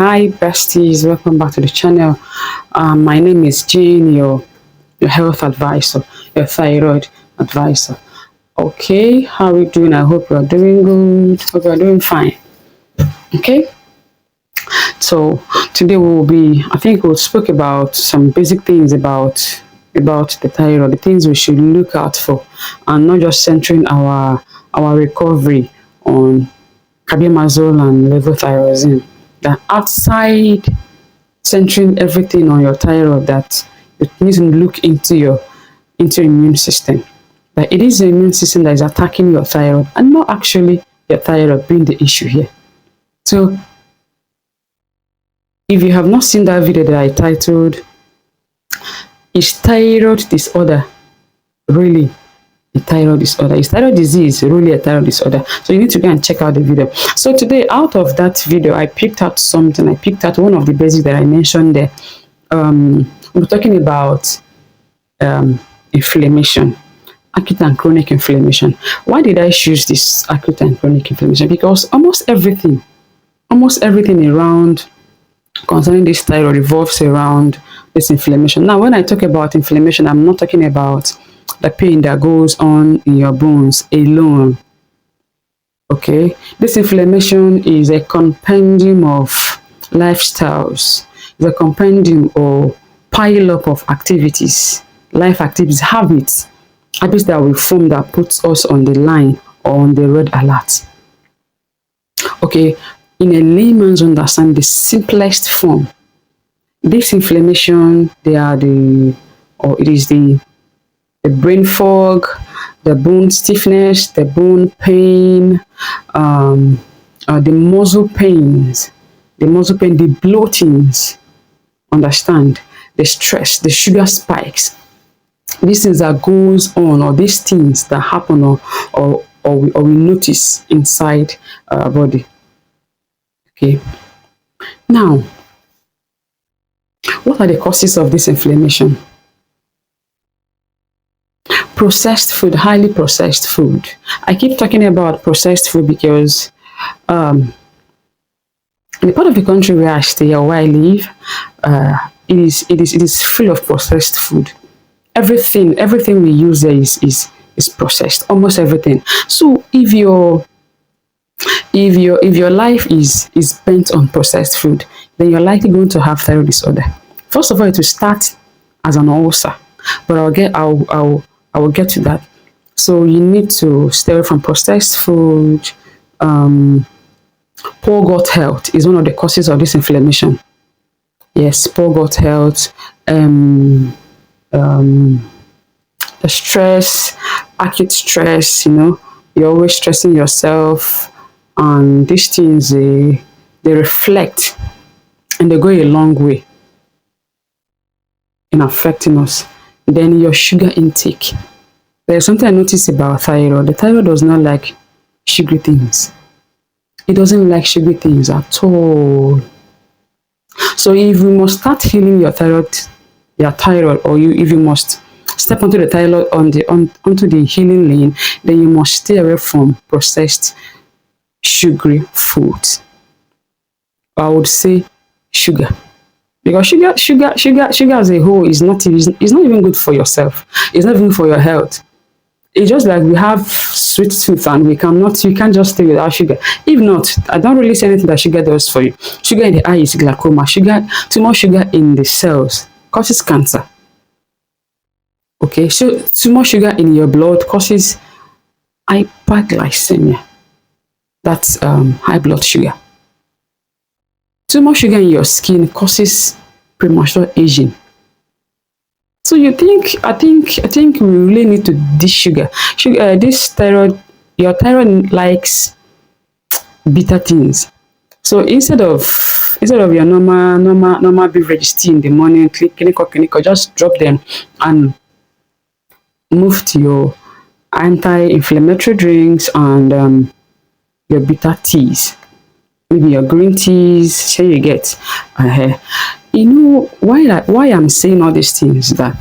Hi besties, welcome back to the channel. My name is Jane, your health advisor, your thyroid advisor. Okay, how are we doing? I hope you are doing good. Hope you are doing fine. Okay, so today I think we'll speak about some basic things about the thyroid, the things we should look out for, and not just centering our recovery on carbimazole and levothyroxine. That outside centering everything on your thyroid, that you need to look into your immune system. That it is the immune system that is attacking your thyroid and not actually your thyroid being the issue here. So if you have not seen that video that I titled "Is Thyroid Disorder Really a Thyroid Disorder? Is thyroid disease really a thyroid disorder?" So you need to go and check out the video. So today, out of that video, I picked out something. I picked out one of the basics that I mentioned there. We're talking about inflammation, acute and chronic inflammation. Why did I choose this acute and chronic inflammation? Because almost everything around concerning this thyroid revolves around this inflammation. Now, when I talk about inflammation, I'm not talking about the pain that goes on in your bones alone. Okay, this inflammation is a compendium of lifestyles, it's a compendium or pile up of activities, life activities, habits that we form that puts us on the line or on the red alert. Okay, in a layman's understanding, the simplest form, this inflammation, it is the brain fog, the bone stiffness, the bone pain, the muscle pains, the bloatings, understand, the stress, the sugar spikes, these things that goes on, or these things that happen or we notice inside our body. Okay. Now, what are the causes of this inflammation? Processed food, highly processed food. I keep talking about processed food because in the part of the country where I stay or where I live, it is full of processed food. Everything we use there is processed, almost everything. So if your life is bent on processed food, then you're likely going to have thyroid disorder. First of all, it will start as an ulcer, but I will get to that. So you need to stay away from processed food. Poor gut health is one of the causes of this inflammation. Yes, poor gut health. The stress, acute stress. You're always stressing yourself, and these things they reflect and they go a long way in affecting us. Then your sugar intake. There's something I noticed about thyroid. The thyroid does not like sugary things. It doesn't like sugary things at all. So if you must start healing your thyroid, or if you must step onto the thyroid onto the healing lane, then you must stay away from processed sugary foods. I would say sugar. Because sugar as a whole is not even good for yourself. It's not even for your health. It's just like we have sweet tooth and you can't just stay without sugar. If not, I don't really see anything that sugar does for you. Sugar in the eye is glaucoma. Too much sugar in the cells causes cancer. Okay, so too much sugar in your blood causes hyperglycemia. That's high blood sugar. Too much sugar in your skin causes premature aging. So I think we really need to dish sugar. This thyroid, your thyroid likes bitter things. So instead of your normal beverage tea in the morning, clinical, just drop them and move to your anti-inflammatory drinks and your bitter teas. Maybe your green teas, say you get. Why I'm saying all these things, that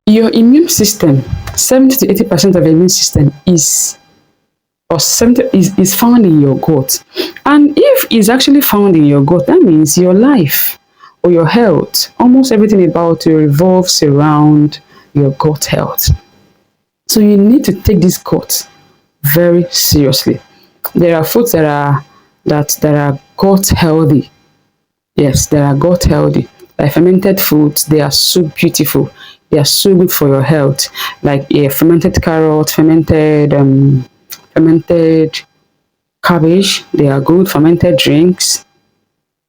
your immune system, 70 to 80% of your immune system is or 70 is found in your gut. And if it's actually found in your gut, that means your life or your health, almost everything about you revolves around your gut health. So you need to take this gut very seriously. There are foods that are gut healthy. Yes, they are gut healthy. Like fermented foods, they are so beautiful. They are so good for your health. Like fermented carrot, fermented cabbage, they are good. Fermented drinks,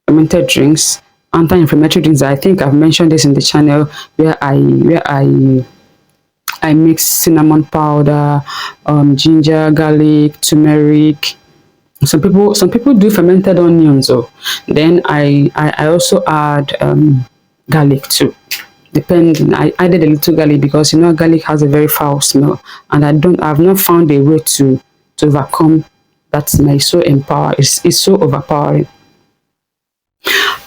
anti-inflammatory drinks. I think I've mentioned this in the channel where I mix cinnamon powder, ginger, garlic, turmeric. Some people do fermented onions. Oh, then I also add garlic too. Depending, I added a little garlic because garlic has a very foul smell, and I've not found a way to overcome that smell. It's so it's so overpowering.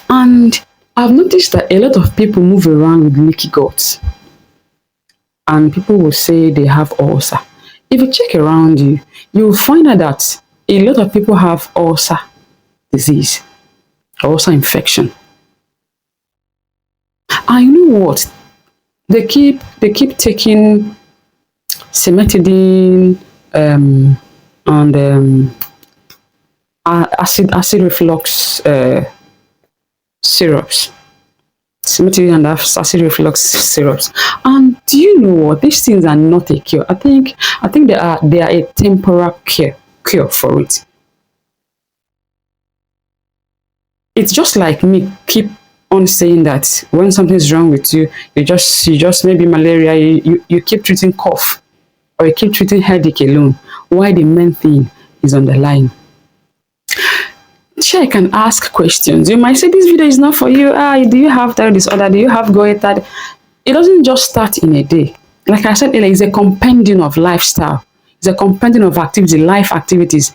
And I've noticed that a lot of people move around with leaky gut, and people will say they have ulcer. If you check around you, you'll find out that a lot of people have ulcer disease, ulcer infection. And you know what? They keep taking cimetidine, and acid reflux syrups. Cimetidine and acid reflux syrups. And do you know what? These things are not a cure. I think they are a temporary cure for it. It's just like me keep on saying that when something's wrong with you, you just maybe malaria, you keep treating cough, or you keep treating headache alone. Why the main thing is on the line? Check and ask questions. You might say this video is not for you. Do you have thyroid disorder? Do you have goiter? It doesn't just start in a day. Like I said earlier, it's a compendium of lifestyle. It's a compendium of life activities,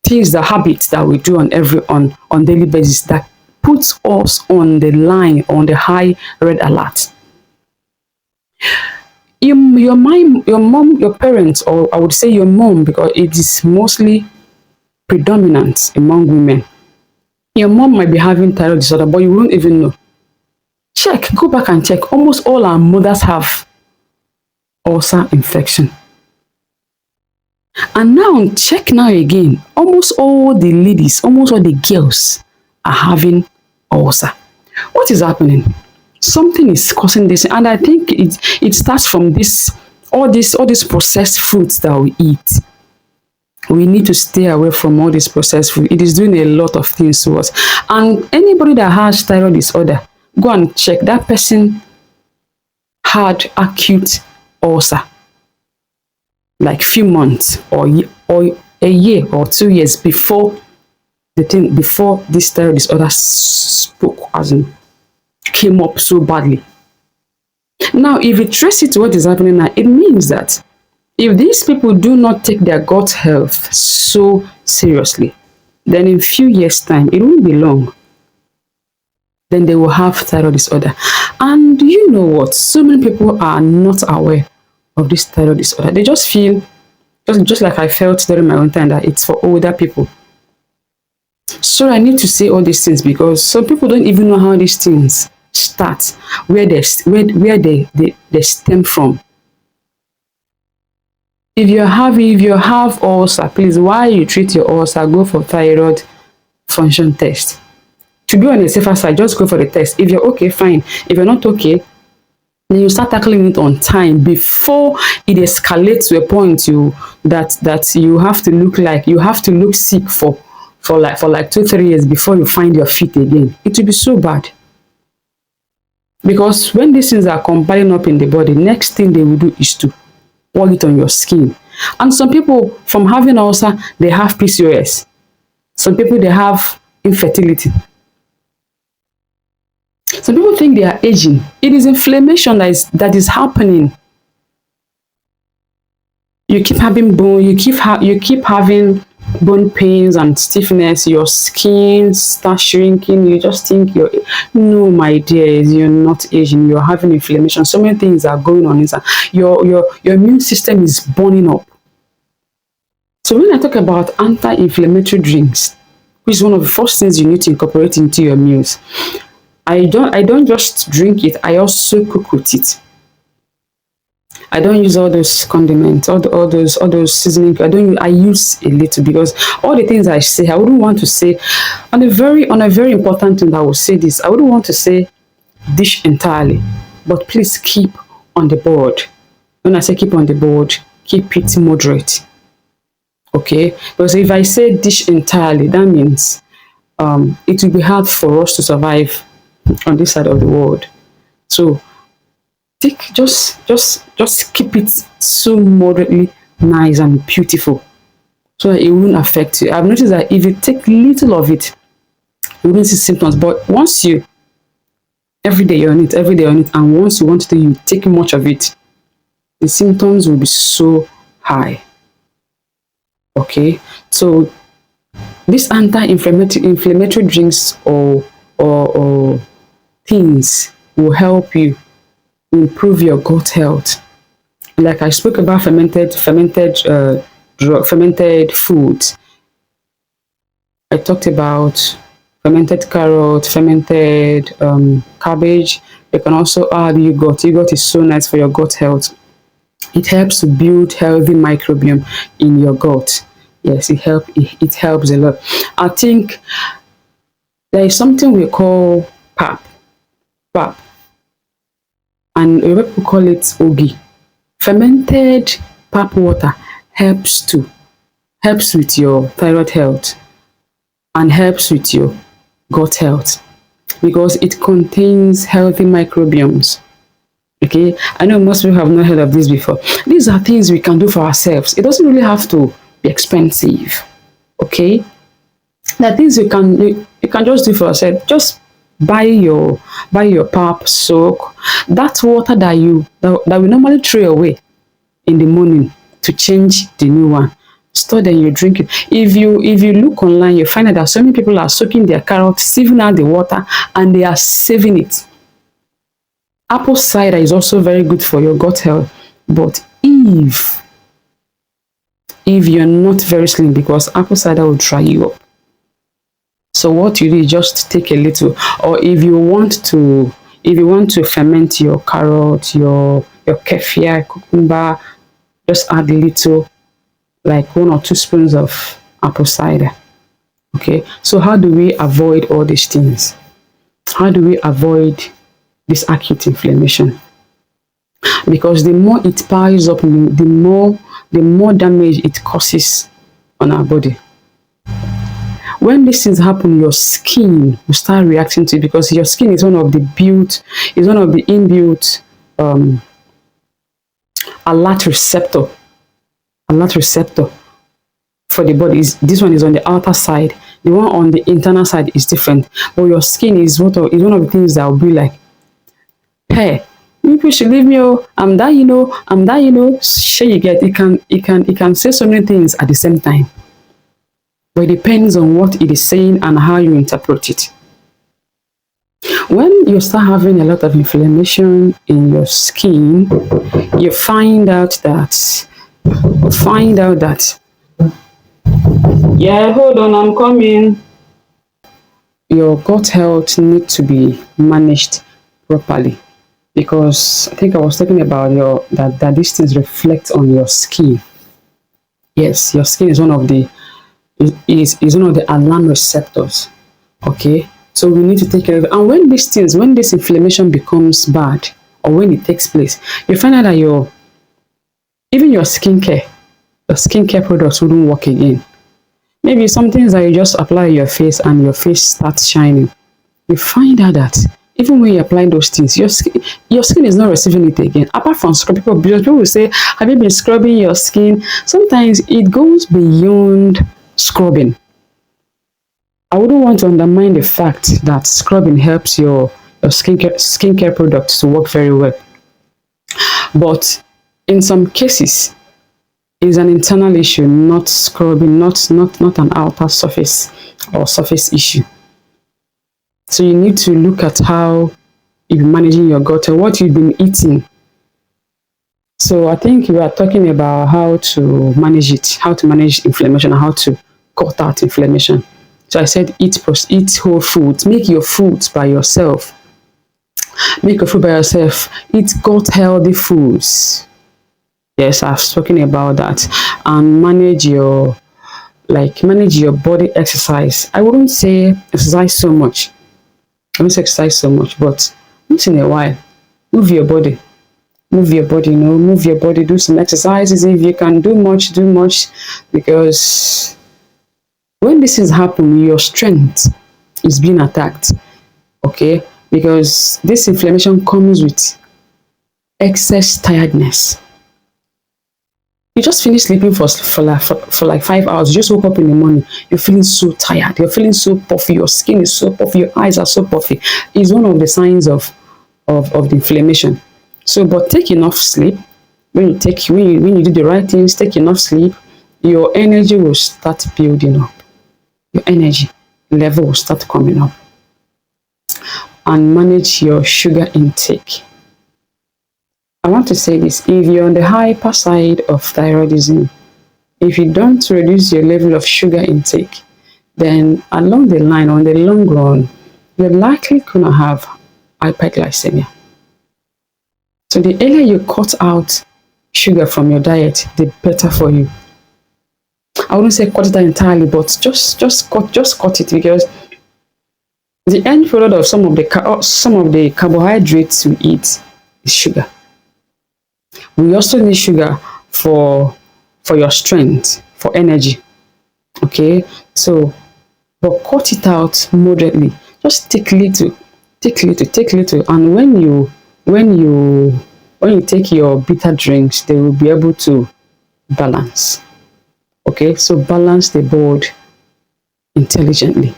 things, the habits that we do on daily basis that puts us on the line, on the high red alert. Your mind, your mom, your parents, or I would say your mom, because it is mostly predominant among women. Your mom might be having thyroid disorder, but you won't even know. Go back and check. Almost all our mothers have ulcer infection. And now check now again. Almost all the ladies, almost all the girls are having ulcer. What is happening? Something is causing this, and I think it starts from all these processed foods that we eat. We need to stay away from all this processed food. It is doing a lot of things to us. And anybody that has thyroid disorder, go and check. That person had acute ulcer, like few months or a year or 2 years before this thyroid disorder spoke, as in came up so badly. Now, if you trace it to what is happening now, it means that if these people do not take their gut health so seriously, then in few years' time, it won't be long, then they will have thyroid disorder. And you know what? So many people are not aware of this thyroid disorder. They just feel, just like I felt during my own time, that it's for older people. So I need to say all these things because some people don't even know how these things start, where they stem from. If you have ulcer, please, while you treat your ulcer, go for thyroid function test. To be on the safer side, just go for the test. If you're okay, fine. If you're not okay, then you start tackling it on time before it escalates to a point that you have to look sick for like 2-3 years before you find your feet again. It will be so bad. Because when these things are compiling up in the body, next thing they will do is to pour it on your skin. And some people, from having ulcer, they have PCOS. Some people, they have infertility. Some people think they are aging. It is inflammation that is happening. You keep having having bone pains and stiffness. Your skin starts shrinking. You just think no, my dear, you're not aging. You're having inflammation. So many things are going on inside. Your immune system is burning up. So when I talk about anti-inflammatory drinks, which is one of the first things you need to incorporate into your meals, I don't just drink it, I also cook with it. I don't use all those condiments, all those seasoning. I use a little, because all the things I say, I wouldn't want to say on a very important thing. I will say this. I wouldn't want to say dish entirely, but please keep on the board. When I say keep on the board, keep it moderate. Okay? Because if I say dish entirely, that means it will be hard for us to survive on this side of the world. So take just keep it so moderately nice and beautiful, so that it won't affect you. I've noticed that if you take little of it, you won't see symptoms. But once you every day you're on it, every day you're on it, and once you want to you take much of it, the symptoms will be so high. Okay, so these anti-inflammatory drinks or things will help you improve your gut health. Like I spoke about fermented foods. I talked about fermented carrot, fermented cabbage. You can also add yogurt. Yogurt is so nice for your gut health. It helps to build healthy microbiome in your gut. Yes, it helps a lot. I think there is something we call pap. Pap, and a lot of people call it ogi. Fermented pap water helps with your thyroid health and helps with your gut health, because it contains healthy microbiomes. Okay, I know most people have not heard of this before. These are things we can do for ourselves. It doesn't really have to be expensive. Okay, there are things you can just do for yourself. Just buy your pap, soak that water that we normally throw away in the morning to change the new one. Store then you drink it. If you look online, you find out that so many people are soaking their carrots, sieving out the water, and they are saving it. Apple cider is also very good for your gut health. But if you're not very slim, because apple cider will dry you up. So what you do is just take a little, or if you want to ferment your carrot, your kefir, cucumber, just add a little, like 1 or 2 spoons of apple cider. Okay. So how do we avoid all these things? How do we avoid this acute inflammation? Because the more it piles up, the more damage it causes on our body. When these things happen, your skin will start reacting to it, because your skin is one of the inbuilt alert receptor alert receptor for the body. This one is on the outer side. The one on the internal side is different. But your skin is one of the things that will be like, hey, you people should leave me. Oh, I'm that, I'm that, sure you get. It can say so many things at the same time. But it depends on what it is saying and how you interpret it. When you start having a lot of inflammation in your skin, you find out that yeah, hold on, I'm coming. Your gut health needs to be managed properly, because I think I was talking about that these things reflect on your skin. Yes, your skin is one of the alarm receptors. Okay, so we need to take care of it. And when this inflammation becomes bad, or when it takes place, you find out that even your skincare products wouldn't work again. Maybe some things that you just apply on your face and your face starts shining. You find out that even when you apply those things, your skin is not receiving it again. Apart from scrub, people will say, have you been scrubbing your skin? Sometimes it goes beyond scrubbing. I wouldn't want to undermine the fact that scrubbing helps your skincare products to work very well. But in some cases, it's an internal issue, not scrubbing, not an outer surface or surface issue. So you need to look at how you're managing your gut and what you've been eating So I think we are talking about how to manage it, how to manage inflammation, and how to cut out inflammation. So I said eat whole foods, make your foods by yourself, make your food by yourself, eat gut healthy foods. Yes, I've spoken about that, and manage your body exercise. I wouldn't say exercise so much. I wouldn't say exercise so much, but once in a while, move your body. Move your body, move your body, do some exercises. If you can do much, because when this is happening, your strength is being attacked. Okay, because this inflammation comes with excess tiredness. You just finished sleeping for like 5 hours. You just woke up in the morning. You're feeling so tired. You're feeling so puffy. Your skin is so puffy. Your eyes are so puffy. It's one of the signs of the inflammation. So, but take enough sleep. When you do the right things, take enough sleep. Your energy will start building up. Your energy level will start coming up. And manage your sugar intake. I want to say this: if you're on the hyper side of thyroidism, if you don't reduce your level of sugar intake, then along the line, on the long run, you're likely going to have hyperglycemia. So the earlier you cut out sugar from your diet, the better for you. I wouldn't say cut it out entirely, but just cut it, because the end product of some of the carbohydrates we eat is sugar. We also need sugar for your strength, for energy. Okay, so but cut it out moderately. Just take little, take little, and when you take your bitter drinks, they will be able to balance. Okay, so balance the board intelligently.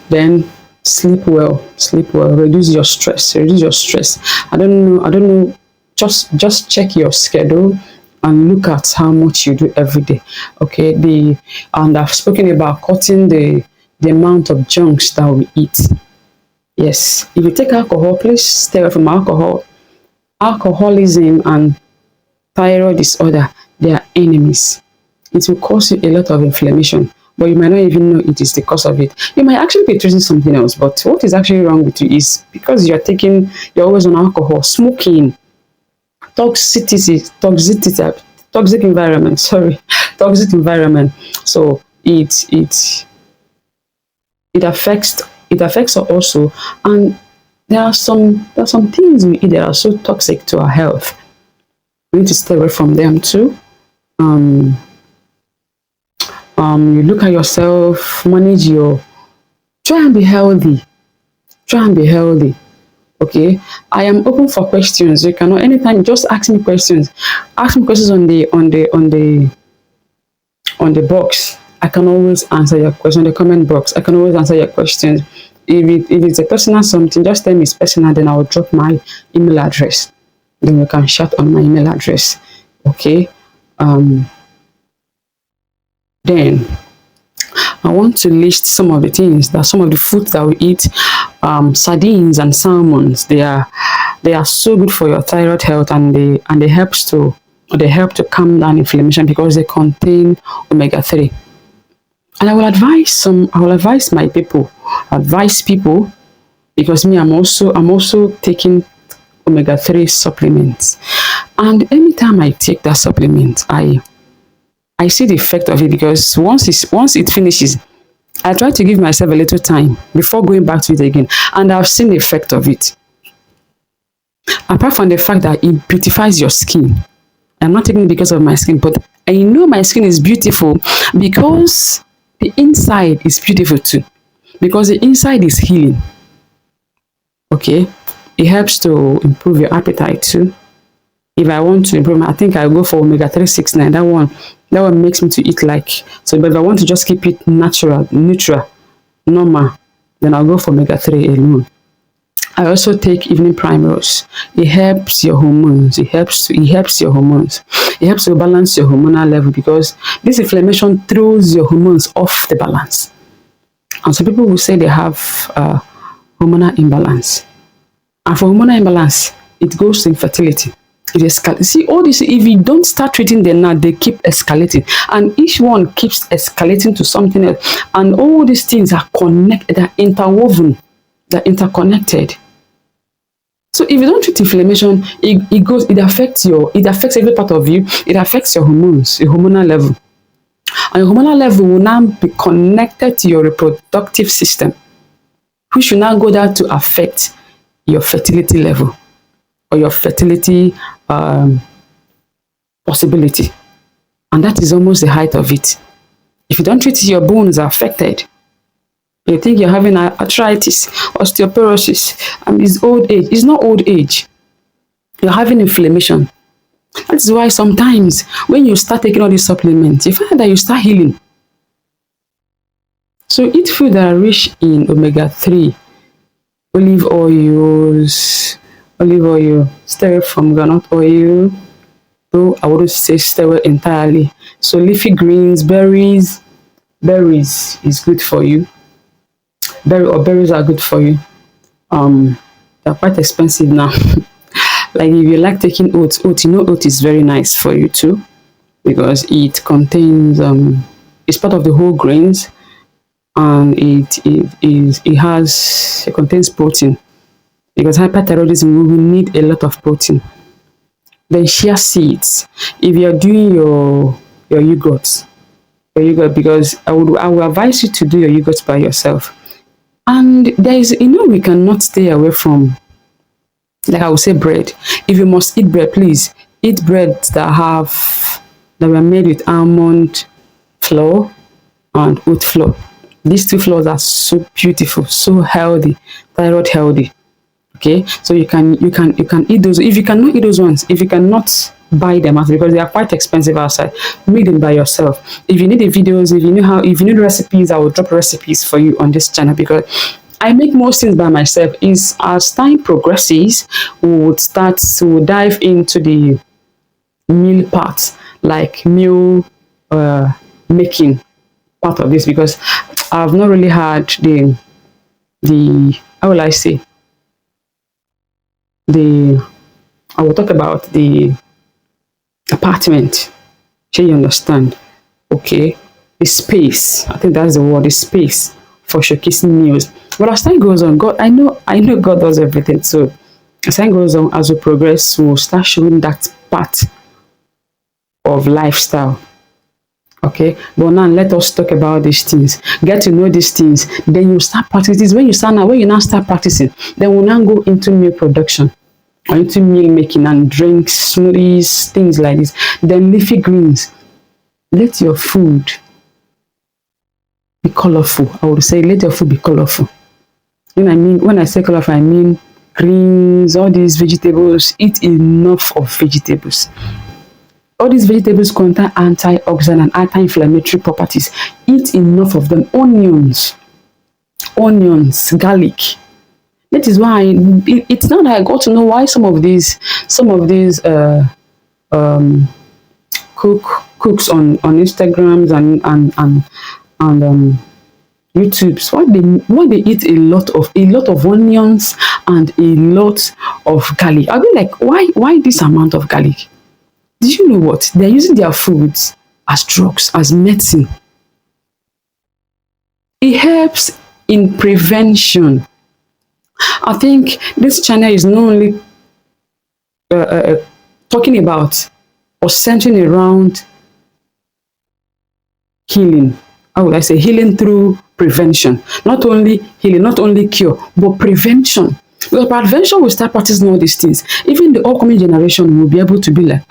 Then sleep well, reduce your stress, I don't know, just check your schedule and look at how much you do every day. Okay, and I've spoken about cutting the amount of junks that we eat. Yes, if you take alcohol, please stay away from alcohol. Alcoholism and thyroid disorder, they are enemies. It will cause you a lot of inflammation, but you might not even know it is the cause of it. You might actually be treating something else, but what is actually wrong with you is because you're always on alcohol, smoking, toxic environment, sorry, toxic environment. So it affects us also, and there are some things we eat that are so toxic to our health. We need to stay away from them too. Um, you look at yourself, try and be healthy. Try and be healthy. Okay, I am open for questions. You can anytime just ask me questions. Ask me questions on the box. I can always answer your question. The comment box, I can always answer your questions. If it's a personal something, just tell me it's personal, then I'll drop my email address. Then you can chat on my email address. Okay. Um, then I want to list some of the foods that we eat. Sardines and salmons, they are so good for your thyroid health, and they help to calm down inflammation because they contain omega-3. And I will advise people, because me, I'm also taking omega-3 supplements. And anytime I take that supplement, I see the effect of it, because once it finishes, I try to give myself a little time before going back to it again, and I've seen the effect of it. Apart from the fact that it beautifies your skin, I'm not taking it because of my skin, but I know my skin is beautiful because the inside is beautiful too. Because the inside is healing. Okay, it helps to improve your appetite too. If I want to improve, I think I'll go for omega-369. That one makes me to eat like so. But if I want to just keep it natural, neutral, normal, then I'll go for omega-3 alone. I also take evening primrose. It helps your hormones. It helps to balance your hormonal level, because this inflammation throws your hormones off the balance. And some people will say they have hormonal imbalance. And for hormonal imbalance, it goes to infertility. It escalates. See, all this, if you don't start treating them now, they keep escalating. And each one keeps escalating to something else. And all these things are connected, they're interwoven, they're interconnected. So if you don't treat inflammation, it affects every part of you. It affects your hormones, your hormonal level. And your hormonal level will now be connected to your reproductive system, which will now go down to affect your fertility level or your fertility possibility. And that is almost the height of it. If you don't treat it, your bones are affected. You think you're having arthritis, osteoporosis, and it's old age. It's not old age. You're having inflammation. That's why sometimes when you start taking all these supplements, you find that you start healing. So eat food that are rich in omega-3, olive oil, stay away from groundnut oil, though I wouldn't say stay away entirely. So leafy greens, berries is good for you. Berries are good for you. They're quite expensive now. Like if you like taking oats, oat is very nice for you too, because it contains it's part of the whole grains, and it contains protein, because hyperthyroidism we will need a lot of protein. Then chia seeds. If you're doing your yogurt, because I will advise you to do your yogurt by yourself. And there is, we cannot stay away from, like I would say, bread. If you must eat bread, please eat bread that were made with almond flour and oat flour. These two flours are so beautiful, so healthy, thyroid healthy. Okay, so you can eat those. If you cannot eat those ones, if you cannot buy them out because they are quite expensive outside, make them by yourself. If you need the videos, if you need recipes, I will drop recipes for you on this channel, because I make most things by myself. Is as time progresses, we would dive into the meal part, like meal making part of this, because I've not really had the how will I say, I will talk about the apartment. Sure, you understand? Okay, the space. I think that's the word. The space for showcasing meals. But as time goes on, God, I know God does everything. So as time goes on, as we progress, we'll start showing that part of lifestyle. Okay, but now let us talk about these things. Get to know these things. Then you start practicing this. When you now start practicing, then we'll now go into meal production, or into meal making and drinks, smoothies, things like this. Then leafy greens. Let your food be colorful. I would say let your food be colorful. When I say colorful, I mean greens, all these vegetables. Eat enough of vegetables. All these vegetables contain antioxidant and anti-inflammatory properties. Eat enough of them. Onions, garlic. That is why it's not that I got to know why some of these cooks on Instagrams and YouTubes, why they eat a lot of onions and a lot of garlic. I'll be like, why this amount of garlic? Did you know what? They're using their foods as drugs, as medicine. It helps in prevention. I think this channel is not only talking about or centering around healing. How would I say? Healing through prevention. Not only healing, not only cure, but prevention. Because prevention will start practicing all these things. Even the upcoming generation will be able to be like,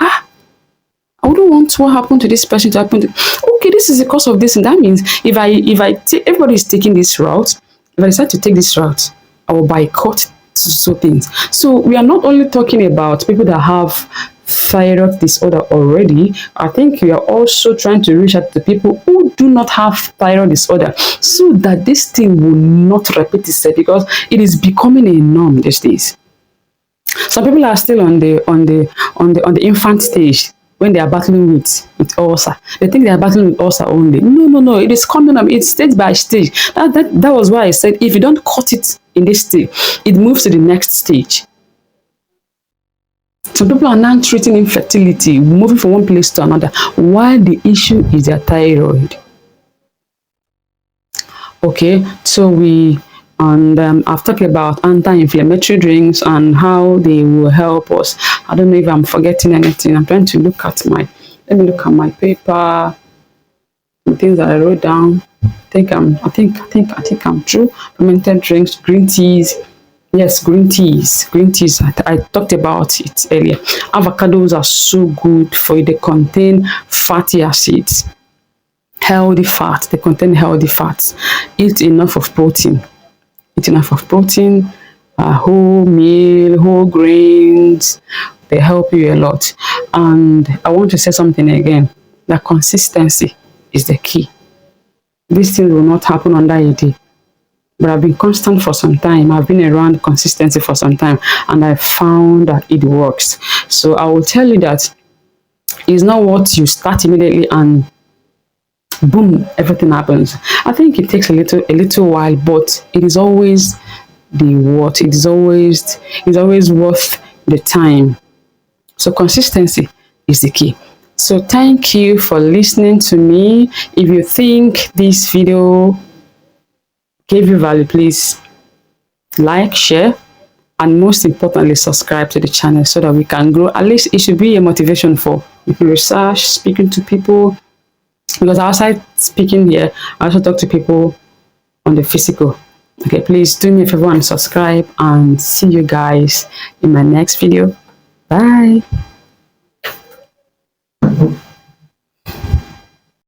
I wouldn't want what happened to this person to happen to. Okay, this is the cause of this, and that means if everybody is taking this route, if I decide to take this route, I will boycott so things. So we are not only talking about people that have thyroid disorder already. I think we are also trying to reach out to people who do not have thyroid disorder, so that this thing will not repeat itself, because it is becoming a norm these days. Some people are still on the infant stage when they are battling with ulcer. They think they are battling with ulcer only. No. It is coming up. It's stage by stage. That was why I said if you don't cut it in this stage, it moves to the next stage. Some people are now treating infertility, moving from one place to another, while the issue is their thyroid. Okay, so I've talked about anti-inflammatory drinks and how they will help us. I don't know if I'm forgetting anything. I'm trying to look at let me look at my paper, the things that I wrote down. I think I'm true. Fermented drinks, green teas. Yes, green teas. Green teas. I talked about it earlier. Avocados are so good for you. They contain fatty acids, healthy fat. They contain healthy fats. Eat enough of protein. Eat enough of protein. Whole meal, whole grains. They help you a lot. And I want to say something again. That consistency is the key. These things will not happen under a day. But I've been constant for some time. I've been around consistency for some time, and I found that it works. So I will tell you that it's not what you start immediately and boom, everything happens. I think it takes a little while, but it is always the what. It is always worth the time. So consistency is the key. So thank you for listening to me. If you think this video gave you value, please like, share, and most importantly, subscribe to the channel so that we can grow. At least it should be a motivation for research, speaking to people. Because outside speaking here, I also talk to people on the physical. Okay, please do me a favor and subscribe, and see you guys in my next video. Bye.